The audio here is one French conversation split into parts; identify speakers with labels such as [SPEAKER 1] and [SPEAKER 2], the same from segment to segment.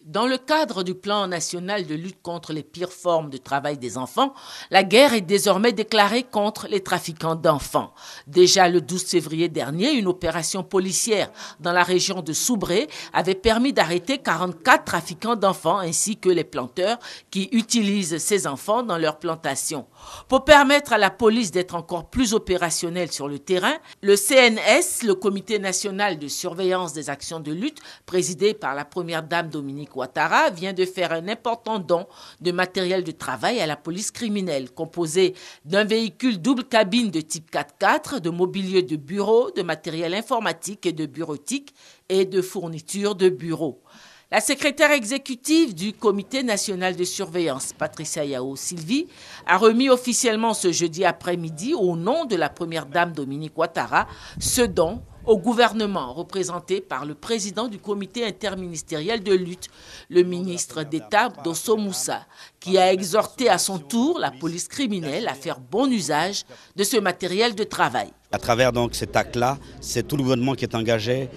[SPEAKER 1] Dans le cadre du plan national de lutte contre les pires formes de travail des enfants, la guerre est désormais déclarée contre les trafiquants d'enfants. Déjà le 12 février dernier, une opération policière dans la région de Soubré avait permis d'arrêter 44 trafiquants d'enfants ainsi que les planteurs qui utilisent ces enfants dans leurs plantations. Pour permettre à la police d'être encore plus opérationnelle sur le terrain, le CNS, le Comité national de surveillance des actions de lutte, présidé par la première dame Dominique Ouattara, vient de faire un important don de matériel de travail à la police criminelle, composé d'un véhicule double cabine de type 4x4, de mobilier de bureau, de matériel informatique et de bureautique et de fournitures de bureau. La secrétaire exécutive du Comité national de surveillance, Patricia Yao Sylvie, a remis officiellement ce jeudi après-midi, au nom de la première dame Dominique Ouattara, ce don au gouvernement, représenté par le président du comité interministériel de lutte, le ministre d'État Dosso Moussa, qui a exhorté à son tour la police criminelle à faire bon usage de ce matériel de travail.
[SPEAKER 2] À travers donc cet acte-là, c'est tout le gouvernement qui est engagé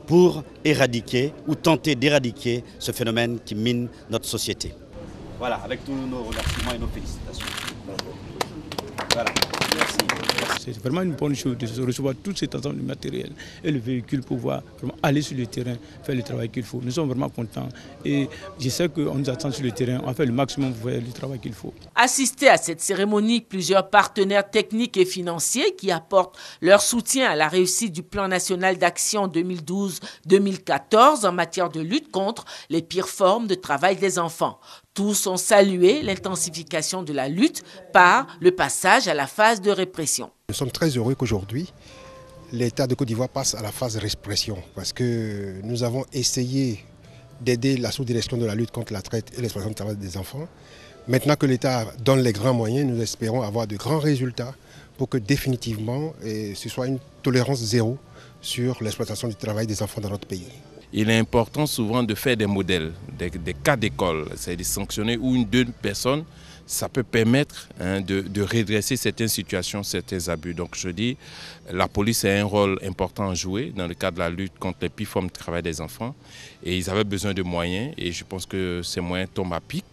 [SPEAKER 2] pour éradiquer ou tenter d'éradiquer ce phénomène qui mine notre société. Voilà, avec tous nos remerciements et nos félicitations. Voilà, merci.
[SPEAKER 3] C'est vraiment une bonne chose de recevoir tout cet ensemble de matériel et le véhicule pour pouvoir vraiment aller sur le terrain, faire le travail qu'il faut. Nous sommes vraiment contents et je sais qu'on nous attend sur le terrain, on va faire le maximum pour faire le travail qu'il faut.
[SPEAKER 1] Assistés à cette cérémonie, plusieurs partenaires techniques et financiers qui apportent leur soutien à la réussite du plan national d'action 2012-2014 en matière de lutte contre les pires formes de travail des enfants. Tous ont salué l'intensification de la lutte par le passage à la phase de répression.
[SPEAKER 4] Nous sommes très heureux qu'aujourd'hui, l'État de Côte d'Ivoire passe à la phase de répression parce que nous avons essayé d'aider la sous-direction de la lutte contre la traite et l'exploitation du travail des enfants. Maintenant que l'État donne les grands moyens, nous espérons avoir de grands résultats pour que définitivement ce soit une tolérance zéro sur l'exploitation du travail des enfants dans notre pays.
[SPEAKER 5] Il est important souvent de faire des modèles, des cas d'école, c'est de sanctionner deux personnes. Ça peut permettre de redresser certaines situations, certains abus. Donc je dis, la police a un rôle important à jouer dans le cadre de la lutte contre les pires formes de travail des enfants. Et ils avaient besoin de moyens et je pense que ces moyens tombent à pic.